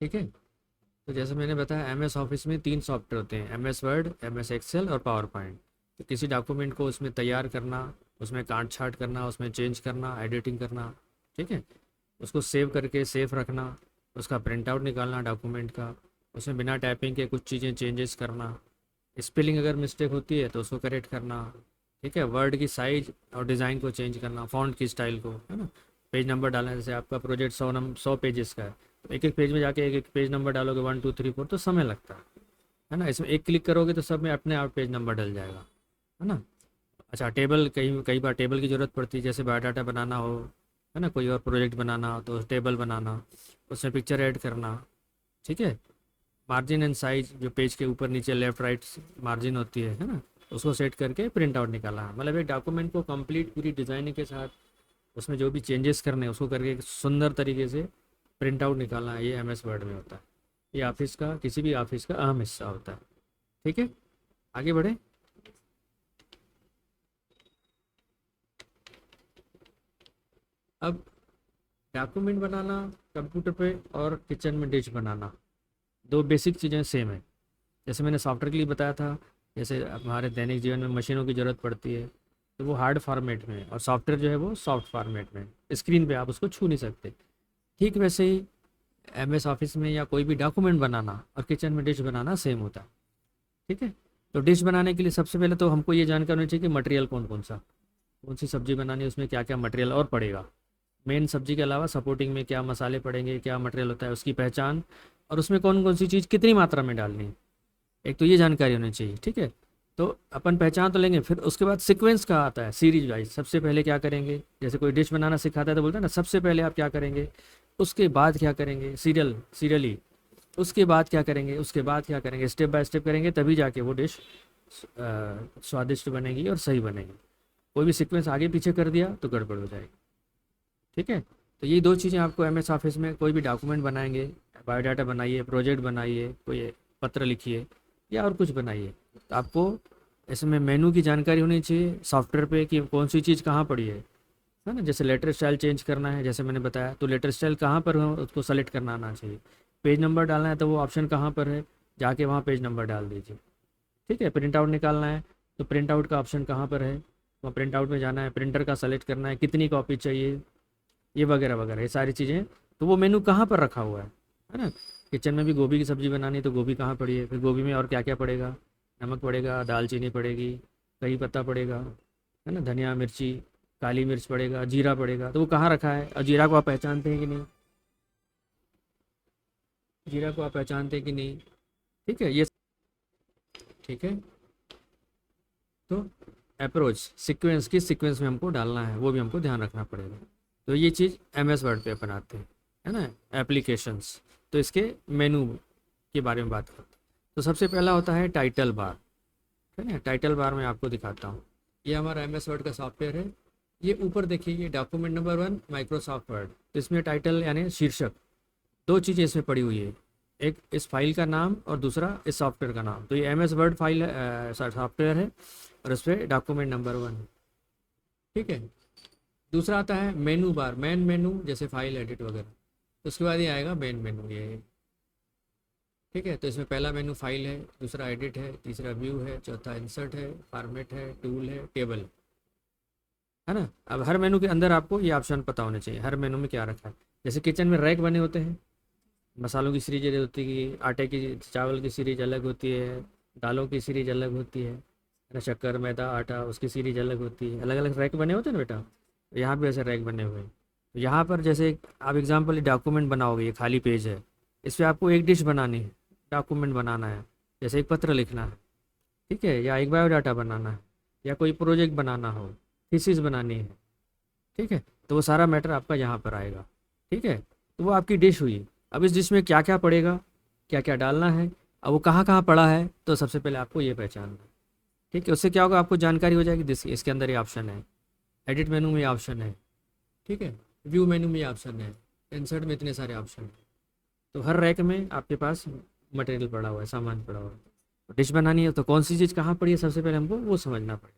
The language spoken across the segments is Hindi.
ठीक है। तो जैसे मैंने बताया एम एस ऑफिस में 3 सॉफ्टवेयर होते हैं, M S Word, M S Excel और पावर पॉइंट। तो किसी डॉक्यूमेंट को उसमें तैयार करना, उसमें काट छाँट करना, उसमें चेंज करना, एडिटिंग करना, ठीक है, उसको सेव करके सेफ रखना, उसका प्रिंट आउट निकालना डॉक्यूमेंट का, उसमें बिना टाइपिंग के कुछ चीज़ें चेंजेस करना, स्पेलिंग अगर मिस्टेक होती है तो उसको करेक्ट करना, ठीक है, वर्ड की साइज और डिज़ाइन को चेंज करना, फ़ॉन्ट की स्टाइल को, है ना, पेज नंबर डालना। जैसे आपका प्रोजेक्ट 100 पेजेस का है, तो एक एक पेज में जाके एक एक पेज नंबर डालोगे 1 2 3 4, तो समय लगता है ना। इसमें एक क्लिक करोगे तो सब में अपने आप पेज नंबर डल जाएगा, है ना। अच्छा, टेबल कई कई बार टेबल की ज़रूरत पड़ती है, जैसे बायोडाटा बनाना हो, है ना, कोई और प्रोजेक्ट बनाना हो तो टेबल बनाना, उसमें पिक्चर ऐड करना, ठीक है। मार्जिन एंड साइज, जो पेज के ऊपर नीचे लेफ्ट राइट मार्जिन होती है ना, उसको सेट करके प्रिंट आउट निकालना है। मतलब एक डॉक्यूमेंट को कंप्लीट पूरी डिज़ाइनिंग के साथ उसमें जो भी चेंजेस करने हैं उसको करके एक सुंदर तरीके से प्रिंट आउट निकालना है, ये एम एस वर्ड में होता है। ये ऑफिस का, किसी भी ऑफिस का अहम हिस्सा होता है। ठीक है, आगे बढ़े। अब डॉक्यूमेंट बनाना कंप्यूटर पे और किचन में डिश बनाना, दो बेसिक चीज़ें सेम है। जैसे मैंने सॉफ्टवेयर के लिए बताया था, जैसे हमारे दैनिक जीवन में मशीनों की ज़रूरत पड़ती है तो वो हार्ड फॉर्मेट में है, और सॉफ्टवेयर जो है वो सॉफ्ट फॉर्मेट में है, स्क्रीन पे आप उसको छू नहीं सकते। ठीक वैसे ही एम एस ऑफिस में या कोई भी डॉक्यूमेंट बनाना और किचन में डिश बनाना सेम होता है। ठीक है। तो डिश बनाने के लिए सबसे पहले तो हमको ये जानकारी होनी चाहिए कि मटेरियल कौन कौन सा, कौन सी सब्जी बनानी है, उसमें क्या क्या मटेरियल और पड़ेगा। मेन सब्जी के अलावा सपोर्टिंग में क्या मसाले पड़ेंगे, क्या मटेरियल होता है, उसकी पहचान, और उसमें कौन कौन सी चीज़ कितनी मात्रा में डालनी है, एक तो ये जानकारी होनी चाहिए। ठीक है। तो अपन पहचान तो लेंगे, फिर उसके बाद सीक्वेंस का आता है सीरीज वाइज। सबसे पहले क्या करेंगे, जैसे कोई डिश बनाना सिखाता है तो बोलता है ना, सबसे पहले आप क्या करेंगे, उसके बाद क्या करेंगे, सीरियली, उसके बाद क्या करेंगे, उसके बाद क्या करेंगे, स्टेप बाय स्टेप करेंगे, तभी जाके वो डिश स्वादिष्ट बनेगी और सही बनेगी। कोई भी सीक्वेंस आगे पीछे कर दिया तो गड़बड़ हो जाएगी। ठीक है। तो ये दो चीज़ें आपको एम एस ऑफिस में, कोई भी डॉक्यूमेंट बनाएंगे, बायोडाटा बनाइए, प्रोजेक्ट बनाइए, कोई पत्र लिखिए या और कुछ बनाइए, तो आपको इसमें मेनू की जानकारी होनी चाहिए सॉफ्टवेयर पे कि कौन सी चीज़ कहाँ पड़ी है ना। जैसे लेटर स्टाइल चेंज करना है, जैसे मैंने बताया, तो लेटर स्टाइल कहाँ पर हो उसको सेलेक्ट करना आना चाहिए। पेज नंबर डालना है तो वो ऑप्शन कहाँ पर है, जाके वहाँ पेज नंबर डाल दीजिए। ठीक है। प्रिंट आउट निकालना है तो प्रिंट आउट का ऑप्शन कहाँ पर है, वहाँ प्रिंट आउट में जाना है, प्रिंटर का सेलेक्ट करना है, कितनी कॉपी चाहिए, ये वगैरह वगैरह, ये सारी चीज़ें। तो वो मेनू कहाँ पर रखा हुआ है ना। किचन में भी गोभी की सब्ज़ी बनानी है तो गोभी कहाँ पड़ी है, फिर गोभी में और क्या क्या पड़ेगा, नमक पड़ेगा, दालचीनी पड़ेगी, करी पत्ता पड़ेगा, है ना, धनिया मिर्ची, काली मिर्च पड़ेगा, जीरा पड़ेगा, तो वो कहाँ रखा है, और जीरा को आप पहचानते हैं कि नहीं, जीरा को आप पहचानते हैं कि नहीं। ठीक है, ये ठीक है। तो अप्रोच सीक्वेंस, किस सीक्वेंस में हमको डालना है वो भी हमको ध्यान रखना पड़ेगा। तो ये चीज़ एम एस वर्ड पे अपन आते हैं, है ना, एप्लीकेशंस। तो इसके मेनू के बारे में बात करते हैं। तो सबसे पहला होता है टाइटल बार। ठीक है, टाइटल बार में आपको दिखाता हूँ। ये हमारा एम एस वर्ड का सॉफ्टवेयर है। ये ऊपर देखिए, ये डॉक्यूमेंट नंबर 1 माइक्रोसॉफ्ट वर्ड, तो इसमें टाइटल यानी शीर्षक, दो चीज़ें इसमें पड़ी हुई है, एक इस फाइल का नाम और दूसरा इस सॉफ्टवेयर का नाम। तो ये एम एस वर्ड फाइल है, सॉफ्टवेयर है, और उस पर डॉक्यूमेंट नंबर 1। ठीक है। दूसरा आता है मेनू बार, मेन मेनू, जैसे फाइल एडिट वगैरह, तो उसके बाद ये आएगा मेन मेनू ये। ठीक है। तो इसमें पहला मेनू फाइल है, दूसरा एडिट है, तीसरा व्यू है, चौथा इंसर्ट है, फॉर्मेट है, टूल है, टेबल, है ना। अब हर मेनू के अंदर आपको ये ऑप्शन पता होने चाहिए, हर मेनू में क्या रखा है। जैसे किचन में रैक बने होते हैं, मसालों की सीरीज अलग होती है, आटे की चावल की सीरीज अलग होती है, दालों की सीरीज अलग होती है ना, शक्कर मैदा आटा उसकी सीरीज अलग होती है, अलग अलग रैक बने होते हैं ना बेटा। तो यहाँ भी ऐसे रैक बने हुए हैं। तो यहाँ पर जैसे आप एग्जाम्पल डॉक्यूमेंट बनाओगे, ये खाली पेज है, इस पर आपको एक डिश बनानी है, डॉक्यूमेंट बनाना है, जैसे एक पत्र लिखना है, ठीक है, या एक बायोडाटा बनाना है, या कोई प्रोजेक्ट बनाना हो, थीसिस बनानी है। ठीक है। तो वो सारा मैटर आपका यहाँ पर आएगा। ठीक है। तो वो आपकी डिश हुई। अब इस डिश में क्या क्या पड़ेगा, क्या क्या डालना है, अब वो कहाँ कहाँ पड़ा है, तो सबसे पहले आपको ये पहचानना है। ठीक है। उससे क्या होगा, आपको जानकारी हो जाएगी, इसके अंदर ये ऑप्शन है, एडिट मेनू में ये ऑप्शन है, ठीक है, व्यू मेनू में ये ऑप्शन है, इंसर्ट में इतने सारे ऑप्शन हैं। तो हर रैक में आपके पास मटेरियल पड़ा हुआ है, सामान पड़ा हुआ है। डिश बनानी है तो कौन सी चीज़ कहाँ पड़ी है, सबसे पहले हमको वो समझना पड़ेगा।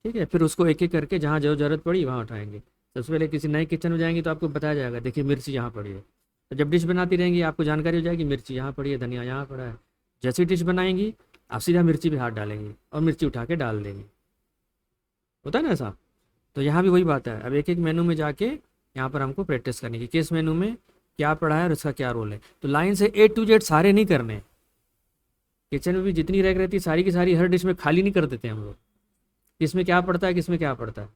ठीक है। फिर उसको एक एक करके जहाँ जो ज़रूरत पड़ी वहाँ उठाएंगे। सबसे पहले किसी नए किचन में जाएंगे तो आपको बताया जाएगा, देखिए मिर्ची यहाँ पड़ी है, तो जब डिश बनाती रहेंगी आपको जानकारी हो जाएगी, मिर्ची यहाँ पड़ी है, धनिया यहाँ पड़ा है। जैसी डिश बनाएंगी आप सीधा मिर्ची पे हाथ डालेंगी और मिर्ची उठा के डाल देंगी, होता है ना ऐसा। तो यहाँ भी वही बात है, अब एक एक मेनू में जाके यहाँ पर हमको प्रैक्टिस करनी है कि किस मेनू में क्या पड़ा है और उसका क्या रोल है। तो लाइन से A to Z सारे नहीं करने, किचन में भी जितनी रैक रहती है सारी की सारी हर डिश में खाली नहीं कर देते हम लोग, किसमें क्या पड़ता है किसमें क्या पड़ता है।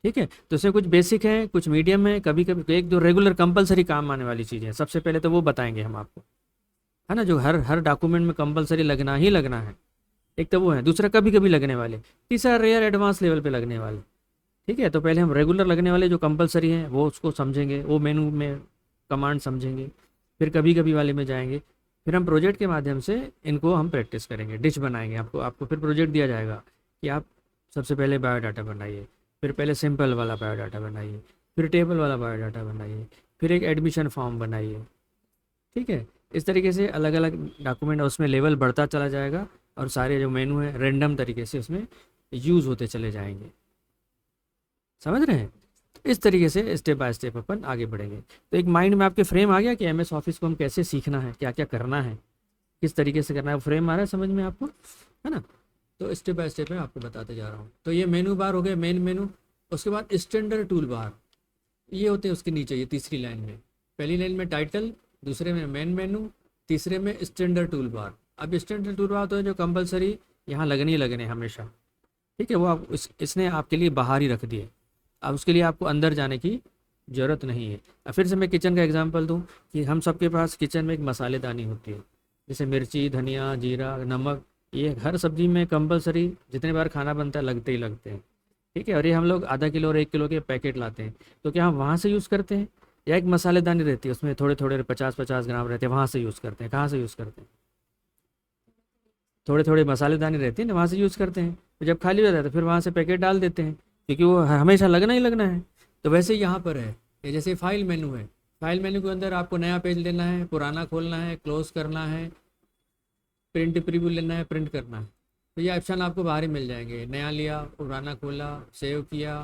ठीक है, तो इसमें कुछ बेसिक है, कुछ मीडियम है, कभी कभी एक दो रेगुलर कंपलसरी काम आने वाली चीज़ें हैं। सबसे पहले तो वो बताएंगे हम आपको, है ना, जो हर हर डॉक्यूमेंट में कंपलसरी लगना ही लगना है। एक तो वो है, दूसरा कभी कभी लगने वाले, तीसरा रेयर एडवांस लेवल पे लगने वाले। ठीक है, तो पहले हम रेगुलर लगने वाले जो कंपलसरी हैं वो उसको समझेंगे, वो मेनू में कमांड समझेंगे, फिर कभी कभी वाले में जाएंगे, फिर हम प्रोजेक्ट के माध्यम से इनको हम प्रैक्टिस करेंगे, डिश बनाएंगे। आपको फिर प्रोजेक्ट दिया जाएगा कि आप सबसे पहले बायोडाटा बनाइए, फिर पहले सिंपल वाला बायोडाटा बनाइए, फिर टेबल वाला बायोडाटा बनाइए, फिर एक एडमिशन फॉर्म बनाइए। ठीक है, इस तरीके से अलग अलग डॉक्यूमेंट उसमें लेवल बढ़ता चला जाएगा और सारे जो मेनू है रैंडम तरीके से उसमें यूज़ होते चले जाएंगे। समझ रहे हैं? इस तरीके से स्टेप बाय स्टेप अपन आगे बढ़ेंगे। तो एक माइंड में आपके फ्रेम आ गया कि MS ऑफिस को हम कैसे सीखना है, क्या क्या करना है, किस तरीके से करना है, फ्रेम आ रहा है समझ में आपको, है ना। तो स्टेप बाय स्टेप मैं आपको बताते जा रहा हूँ। तो ये मेनू बार हो गए, मेन मेनू। उसके बाद स्टैंडर्ड टूल बार, ये होते हैं उसके नीचे, ये तीसरी लाइन में, पहली लाइन में टाइटल, दूसरे में मेन मेनू, तीसरे में स्टैंडर्ड टूल बार। अब स्टैंडर्ड टूल बार तो है जो कंपलसरी यहाँ लगने ही लगने हमेशा। ठीक है, वो आप इसने आपके लिए बाहर ही रख दिए, अब उसके लिए आपको अंदर जाने की ज़रूरत नहीं है। अब फिर से मैं किचन का एग्जांपल दूं कि हम सबके पास किचन में एक मसालेदानी होती है, जैसे मिर्ची, धनिया, जीरा, नमक, ये हर सब्जी में कंपलसरी जितने बार खाना बनता है लगते ही लगते हैं। ठीक है, और ये हम लोग आधा किलो और 1 किलो के पैकेट लाते हैं, तो क्या हम वहाँ से यूज़ करते हैं, या एक मसालेदानी रहती है उसमें थोड़े थोड़े 50-50 ग्राम रहते हैं, वहाँ से यूज़ करते हैं। कहाँ से यूज़ करते हैं? थोड़े थोड़े मसालेदानी रहती है ना, वहाँ से यूज़ करते हैं। तो जब खाली हो जाता है तो फिर वहाँ से पैकेट डाल देते हैं, क्योंकि वो हमेशा लगना ही लगना है। तो वैसे ही यहाँ पर है, ये जैसे फाइल मेनू है, फाइल मेनू के अंदर आपको नया पेज लेना है, पुराना खोलना है, क्लोज करना है, प्रिंट प्रीव्यू लेना है, प्रिंट करना है, तो ये ऑप्शन आपको बाहर ही मिल जाएंगे। नया लिया, पुराना खोला, सेव किया,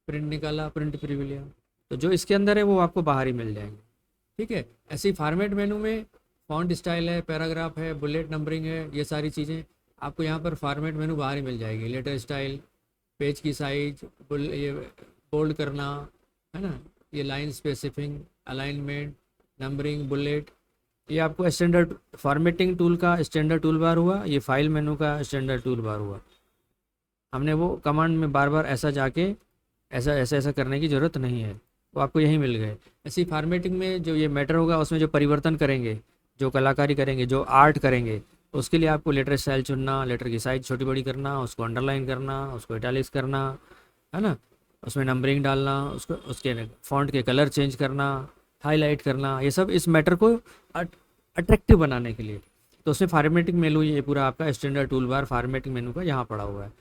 प्रिंट निकाला, प्रिंट प्रीव्यू लिया, तो जो इसके अंदर है वो आपको बाहर ही मिल जाएंगे। ठीक है, ऐसे ही फॉर्मेट मेनू में फॉन्ट स्टाइल है, पैराग्राफ है, बुलेट नंबरिंग है, ये सारी चीज़ें आपको यहाँ पर फॉर्मेट मेनू बाहर ही मिल जाएगी। लेटर स्टाइल, पेज की साइज, ये बोल्ड करना, है ना, ये लाइन स्पेसिफिंग, अलाइनमेंट, नंबरिंग, बुलेट, ये आपको स्टैंडर्ड फॉर्मेटिंग टूल का स्टैंडर्ड टूल बार हुआ, ये फाइल मेनू का स्टैंडर्ड टूल बार हुआ। हमने वो कमांड में बार बार ऐसा जाके ऐसा ऐसा ऐसा करने की ज़रूरत नहीं है, वो आपको यहीं मिल गए। ऐसी फॉर्मेटिंग में जो ये मैटर होगा उसमें जो परिवर्तन करेंगे, जो कलाकारी करेंगे, जो आर्ट करेंगे, उसके लिए आपको लेटर स्टाइल चुनना, लेटर की साइज़ छोटी बड़ी करना, उसको अंडरलाइन करना, उसको इटैलिक्स करना, है ना, उसमें नंबरिंग डालना, उसको उसके फॉन्ट के कलर चेंज करना, हाईलाइट करना, ये सब इस मैटर को अट्रैक्टिव बनाने के लिए। तो उसमें फॉर्मेटिंग मेनू, ये पूरा आपका स्टैंडर्ड टूल बार फॉर्मेटिंग मेनू का यहाँ पड़ा हुआ है,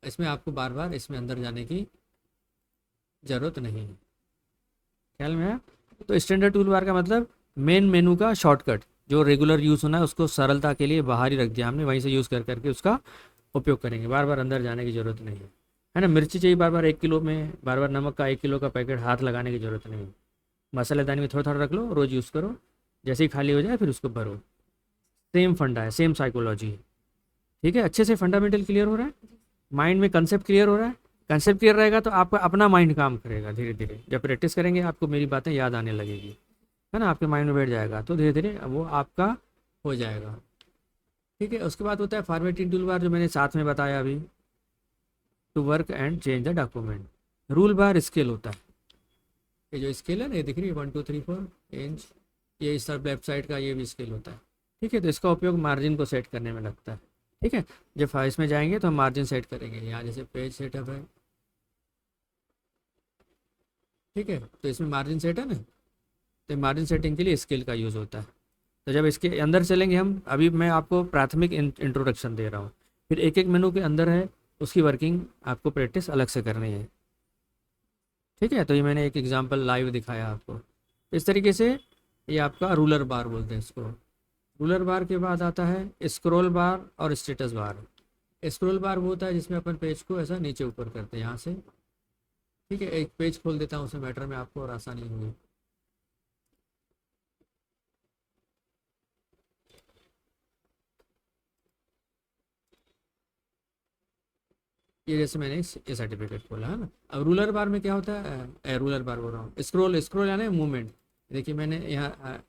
इसमें आपको बार बार इसमें अंदर जाने की ज़रूरत नहीं है। ख्याल में है? तो स्टैंडर्ड टूल बार का मतलब मेन मेनू का शॉर्टकट, जो रेगुलर यूज़ होना है उसको सरलता के लिए बाहर ही रख दिया हमने, वहीं से यूज़ कर करके उसका उपयोग करेंगे, बार बार अंदर जाने की ज़रूरत नहीं है ना। मिर्ची चाहिए बार बार 1 किलो में, बार बार नमक का 1 किलो का पैकेट हाथ लगाने की ज़रूरत नहीं है। मसालेदानी में थोड़ा थोड़ा रख लो, रोज़ यूज़ करो, जैसे ही खाली हो जाए फिर उसको भरो। सेम फंडा है, सेम साइकोलॉजी है। ठीक है, अच्छे से फंडामेंटल क्लियर हो रहा है, माइंड में कंसेप्ट क्लियर हो रहा है। कंसेप्ट क्लियर रहेगा तो आपका अपना माइंड काम करेगा, धीरे धीरे जब प्रैक्टिस करेंगे आपको मेरी बातें याद आने लगेगी, है ना, आपके माइंड में बैठ जाएगा, तो धीरे धीरे वो आपका हो जाएगा। ठीक है, उसके बाद होता है फॉर्मेटिंग टूल बार, जो मैंने साथ में बताया अभी, to work and change the document. Rule bar scale होता है, ये जो स्केल है ना, ये दिख रही है 1 2 3 4 इंच, ये इस तरफ लेफ्ट साइड का ये भी स्केल होता है। ठीक है, तो इसका उपयोग मार्जिन को सेट करने में लगता है। ठीक है, जब इसमें जाएंगे तो हम मार्जिन सेट करेंगे, यहाँ जैसे पेज सेटअप है, ठीक है, तो इसमें मार्जिन सेट है ना, तो मार्जिन सेटिंग के लिए स्केल का यूज़ होता है। तो जब इसके अंदर चलेंगे हम, अभी मैं आपको प्राथमिक इंट्रोडक्शन दे रहा हूँ, फिर एक एक मेनू के अंदर है उसकी वर्किंग आपको प्रैक्टिस अलग से करनी है। ठीक है, तो ये मैंने एक एग्जांपल लाइव दिखाया आपको। इस तरीके से ये आपका रूलर बार बोलते हैं इसको। रूलर बार के बाद आता है स्क्रॉल बार और स्टेटस बार। स्क्रॉल बार वो होता है जिसमें अपन पेज को ऐसा नीचे ऊपर करते हैं यहाँ से। ठीक है, एक पेज खोल देता हूँ, उसमें मैटर में आपको और आसानी होगी। ये जैसे मैंने ये सर्टिफिकेट खोला है ना। अब रूलर बार में क्या होता है, रूलर बार बोल रहा हूँ, स्क्रॉल स्क्रॉल यानी मूवमेंट। देखिए मैंने यहाँ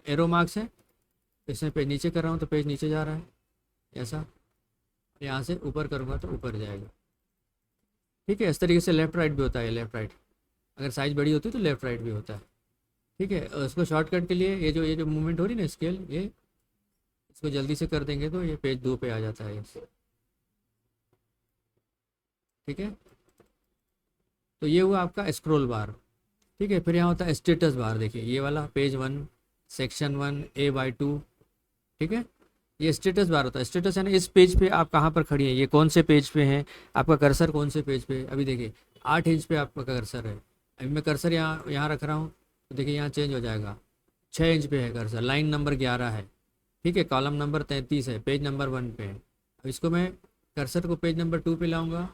एरो मार्क्स है, इसमें पेज नीचे कर रहा हूँ तो पेज नीचे जा रहा है ऐसा, यहाँ से ऊपर करूँगा तो ऊपर जाएगा। ठीक है, इस तरीके से लेफ़्ट राइट भी होता है, लेफ़्ट राइट अगर साइज़ बड़ी होती है तो लेफ़्ट राइट भी होता है। ठीक है, और उसको शॉर्टकट के लिए ये जो मूवमेंट हो रही है ना स्केल, ये इसको जल्दी से कर देंगे तो ये पेज 2 पे आ जाता है। ठीक है, तो ये हुआ आपका स्क्रॉल बार। ठीक है, फिर यहाँ होता है स्टेटस बार। देखिए ये वाला पेज 1 सेक्शन 1 A/2। ठीक है, ये स्टेटस बार होता है। स्टेटस यानी इस पेज पे आप कहाँ पर खड़ी हैं, ये कौन से पेज पे हैं, आपका कर्सर कौन से पेज पे है। अभी देखिए 8 इंच पे आपका कर्सर है, अभी मैं कर्सर यहाँ यहाँ रख रहा हूँ तो देखिए यहाँ चेंज हो जाएगा, 6 इंच पे है कर्सर, लाइन नंबर 11 है। ठीक है, कॉलम नंबर 33 है, पेज नंबर 1 पे है। अब इसको मैं कर्सर को पेज नंबर 2 पे लाऊंगा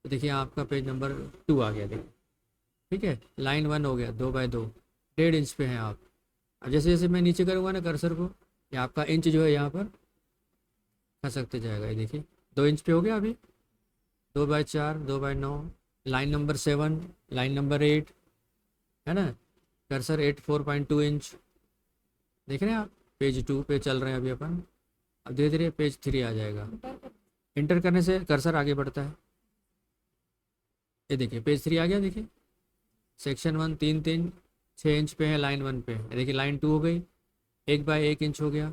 तो देखिए आपका पेज नंबर 2 आ गया। देखिए ठीक है, लाइन 1 हो गया, 2/2, 1.5 इंच पे हैं आप। अब जैसे जैसे मैं नीचे करूँगा ना कर्सर को, ये आपका इंच जो है यहाँ पर खसकते जाएगा। ये देखिए 2 इंच पे हो गया अभी, 2/4, 2/9, लाइन नंबर 7, लाइन नंबर 8 है ना, कर्सर 4.2 इंच। देख रहे हैं आप, पेज 2 पे चल रहे हैं अभी अपन। अब धीरे धीरे पेज 3 आ जाएगा, इंटर करने से कर्सर आगे बढ़ता है। ये देखिए पेज 3 आ गया। देखिए सेक्शन 1 3 6 इंच पे है, लाइन 1 पे है। देखिए लाइन 2 हो गई, 1/1 इंच हो गया।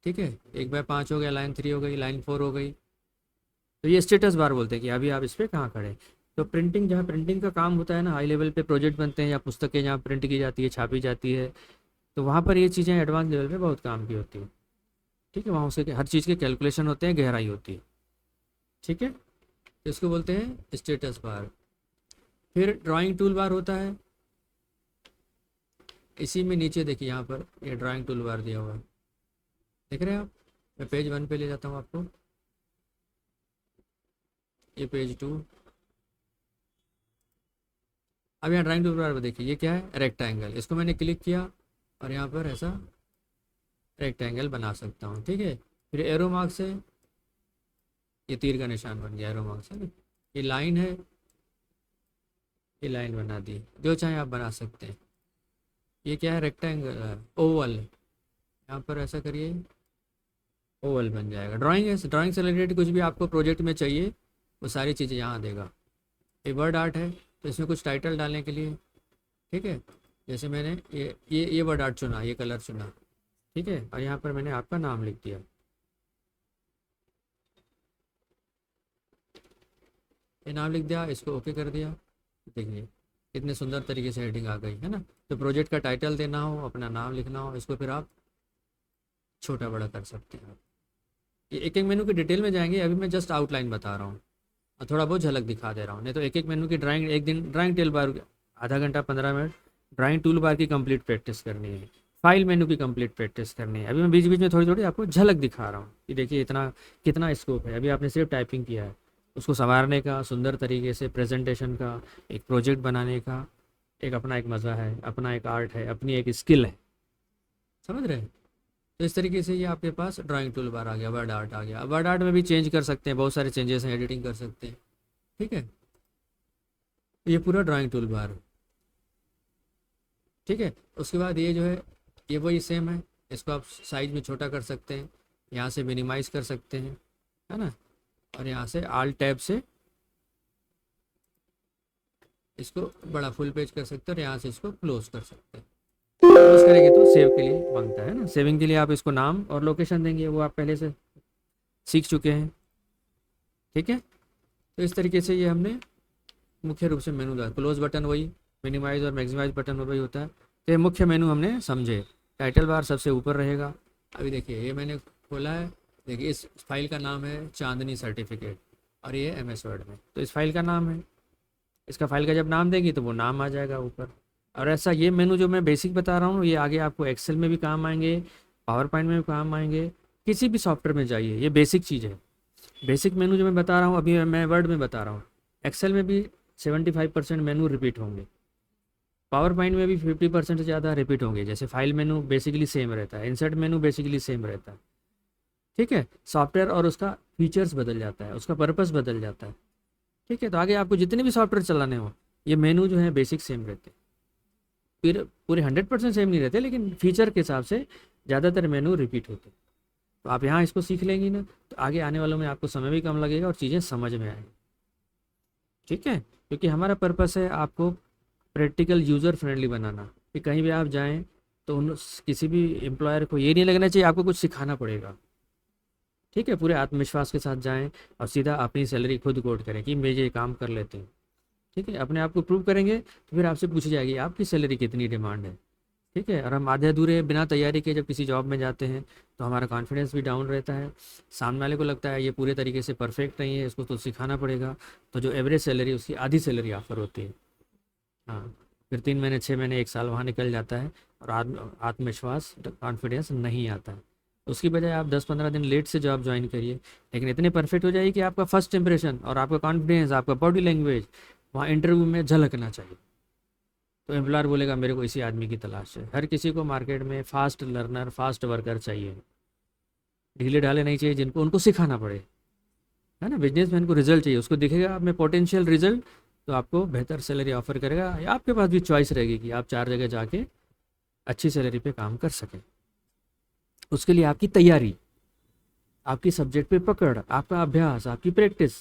ठीक है, 1/5 हो गया, लाइन 3 हो गई, लाइन 4 हो गई। तो ये स्टेटस बार बोलते हैं कि अभी आप इस पर कहाँ खड़े हैं। तो प्रिंटिंग, जहाँ प्रिंटिंग का काम होता है ना, हाई लेवल पे प्रोजेक्ट बनते हैं या पुस्तकें जहाँ प्रिंट की जाती है, छापी जाती है, तो वहाँ पर ये चीज़ें एडवांस लेवल पे बहुत काम की होती है। ठीक है, वहाँ उसके हर चीज़ के कैलकुलेशन होते हैं, गहराई होती है। ठीक है, तो इसको बोलते हैं स्टेटस बार। फिर ड्राइंग टूल बार होता है, इसी में नीचे देखिए यहाँ पर ये ड्राइंग टूल बार दिया हुआ है, देख रहे हैं आप। मैं पेज 1 पे ले जाता हूँ आपको, ये पेज 2। अब यहाँ ड्राइंग टूल बार पर देखिए ये क्या है, रेक्टेंगल। इसको मैंने क्लिक किया और यहाँ पर ऐसा रेक्टेंगल बना सकता हूँ। ठीक है, फिर एरो मार्क से ये तीर का निशान बन गया, एरो मार्क से ना, ये लाइन है, ये लाइन बना दी, जो चाहे आप बना सकते हैं। ये क्या है, रेक्टेंगल, ओवल, यहाँ पर ऐसा करिए, ओवल बन जाएगा। ड्राइंग है, ड्राइंग से रिलेटेड कुछ भी आपको प्रोजेक्ट में चाहिए वो सारी चीज़ें यहाँ देगा। ये वर्ड आर्ट है तो इसमें कुछ टाइटल डालने के लिए, ठीक है, जैसे मैंने ये वर्ड आर्ट चुना, ये कलर चुना। ठीक है, और यहाँ पर मैंने आपका नाम लिख दिया, ये नाम लिख दिया, इसको ओके कर दिया। देखिए कितने सुंदर तरीके से हेडिंग आ गई है ना। तो प्रोजेक्ट का टाइटल देना हो, अपना नाम लिखना हो, इसको फिर आप छोटा बड़ा कर सकते हैं। ये एक एक मेनू की डिटेल में जाएंगे, अभी मैं जस्ट आउटलाइन बता रहा हूँ और थोड़ा बहुत झलक दिखा दे रहा हूँ। नहीं तो एक एक मेनू की ड्राइंग, एक दिन ड्राइंग टेल बार आधा घंटा 15 मिनट ड्राइंग टूल बार की कंप्लीट प्रैक्टिस करनी है, फाइल मेनू की कंप्लीट प्रैक्टिस करनी है। अभी मैं बीच बीच में थोड़ी थोड़ी आपको झलक दिखा रहा हूँ कि देखिए इतना कितना स्कोप है। अभी आपने सिर्फ टाइपिंग किया है, उसको संवारने का, सुंदर तरीके से प्रेजेंटेशन का, एक प्रोजेक्ट बनाने का एक अपना एक मज़ा है, अपना एक आर्ट है, अपनी एक स्किल है। समझ रहे हैं? तो इस तरीके से ये आपके पास ड्राइंग टूल बार आ गया, वर्ड आर्ट आ गया। वर्ड आर्ट में भी चेंज कर सकते हैं, बहुत सारे चेंजेस हैं, एडिटिंग कर सकते हैं। ठीक है, ये पूरा ड्राइंग टूल बार। ठीक है, उसके बाद ये जो है ये वही सेम है, इसको आप साइज में छोटा कर सकते हैं, यहाँ से मिनिमाइज कर सकते हैं, है ना, और यहाँ से आल टैब से इसको बड़ा फुल पेज कर सकते हैं और यहाँ से इसको क्लोज कर सकते हैं। क्लोज करेंगे तो सेव के लिए मांगता है ना, सेविंग के लिए आप इसको नाम और लोकेशन देंगे, वो आप पहले से सीख चुके हैं। ठीक है, तो इस तरीके से ये हमने मुख्य रूप से मेनू था। क्लोज बटन वही, मिनिमाइज और मैक्सिमाइज बटन वही होता है। तो ये मुख्य मेनू हमने समझे। टाइटल बार सबसे ऊपर रहेगा। अभी देखिए ये मैंने खोला है, देखिए इस फाइल का नाम है चांदनी सर्टिफिकेट और ये MS वर्ड में, तो इस फाइल का नाम है। इसका फाइल का जब नाम देंगे तो वो नाम आ जाएगा ऊपर। और ऐसा ये मेनू जो मैं बेसिक बता रहा हूँ, ये आगे आपको एक्सेल में भी काम आएंगे, पावर पॉइंट में भी काम आएंगे, किसी भी सॉफ्टवेयर में जाइए, ये बेसिक चीज़ है। बेसिक मेनू जो मैं बता रहा हूँ अभी मैं वर्ड में बता रहा हूँ, एक्सेल में भी 75% मेनू रिपीट होंगे, पावर पॉइंट में भी 50% से ज़्यादा रिपीट होंगे। जैसे फाइल मेनू बेसिकली सेम रहता है, इंसर्ट मेनू बेसिकली सेम रहता है। ठीक है, सॉफ्टवेयर और उसका फीचर्स बदल जाता है, उसका पर्पस बदल जाता है। ठीक है, तो आगे आपको जितने भी सॉफ्टवेयर चलाने हो, ये मेनू जो है बेसिक सेम रहते हैं। फिर पूरे 100% सेम नहीं रहते, लेकिन फीचर के हिसाब से ज़्यादातर मेनू रिपीट होते हैं। तो आप यहाँ इसको सीख लेंगी ना, तो आगे आने वालों में आपको समय भी कम लगेगा और चीज़ें समझ में आएंगी। ठीक है, क्योंकि हमारा पर्पस है आपको प्रैक्टिकल यूज़र फ्रेंडली बनाना, कि कहीं भी आप जाएं तो उन किसी भी एम्प्लॉयर को ये नहीं लगना चाहिए आपको कुछ सिखाना पड़ेगा। ठीक है, पूरे आत्मविश्वास के साथ जाएं और सीधा अपनी सैलरी खुद कोट करें कि मैं ये काम कर लेते हैं। ठीक है, अपने आप को प्रूव करेंगे तो फिर आपसे पूछी जाएगी आपकी सैलरी कितनी डिमांड है। ठीक है, और हम आधे अधूरे बिना तैयारी के जब किसी जॉब में जाते हैं तो हमारा कॉन्फिडेंस भी डाउन रहता है। सामने वाले को लगता है ये पूरे तरीके से परफेक्ट नहीं है, इसको तो सिखाना पड़ेगा। तो जो एवरेज सैलरी उसकी आधी सैलरी ऑफर होती है। हाँ, फिर 3 महीने 6 महीने 1 साल वहाँ निकल जाता है और आत्मविश्वास कॉन्फिडेंस नहीं आता है। उसकी बजाय आप 10-15 दिन लेट से जॉब ज्वाइन करिए, लेकिन इतने परफेक्ट हो जाइए कि आपका फर्स्ट इंप्रेशन और आपका कॉन्फिडेंस, आपका बॉडी लैंग्वेज वहाँ इंटरव्यू में झलकना चाहिए। तो एम्प्लॉयर बोलेगा मेरे को इसी आदमी की तलाश है। हर किसी को मार्केट में फास्ट लर्नर, फास्ट वर्कर चाहिए, ढीले ढाले नहीं चाहिए जिनको उनको सिखाना पड़े। है ना, बिजनेसमैन को रिजल्ट चाहिए, उसको दिखेगा आप में पोटेंशियल रिजल्ट, तो आपको बेहतर सैलरी ऑफर करेगा, या आपके पास भी चॉइस रहेगी कि आप 4 जगह जाके अच्छी सैलरी पे काम कर सकें। उसके लिए आपकी तैयारी, आपकी सब्जेक्ट पे पकड़, आपका अभ्यास, आपकी प्रैक्टिस,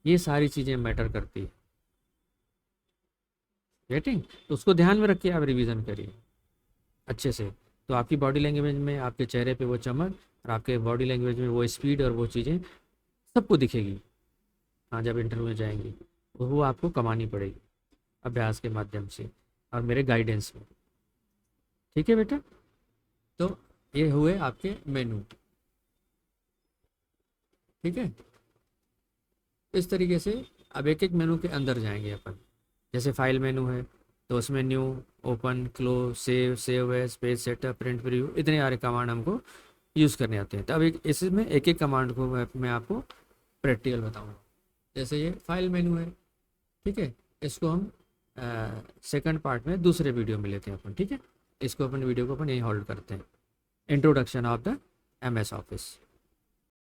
ये सारी चीज़ें मैटर करती है। गेटिंग, तो उसको ध्यान में रख के आप रिवीजन करिए अच्छे से। तो आपकी बॉडी लैंग्वेज में, आपके चेहरे पे वो चमक और आपके बॉडी लैंग्वेज में वो स्पीड और वो चीज़ें सबको दिखेगी। हाँ, जब इंटरव्यू में जाएंगी वो आपको कमानी पड़ेगी अभ्यास के माध्यम से और मेरे गाइडेंस में। ठीक है बेटा, तो ये हुए आपके मेनू। ठीक है, इस तरीके से अब एक एक मेनू के अंदर जाएंगे अपन। जैसे फाइल मेनू है तो उसमें new, open, close, save, save as, page setup, print preview, इतने सारे कमांड हमको यूज़ करने आते हैं। तो अब इसमें एक एक कमांड को मैं आपको प्रैक्टिकल बताऊँगा। जैसे ये फाइल मेनू है, ठीक है, इसको हम सेकंड पार्ट में दूसरे वीडियो में लेते हैं अपन। ठीक है, इसको अपन वीडियो को अपन यहीं होल्ड करते हैं। Introduction of the MS office.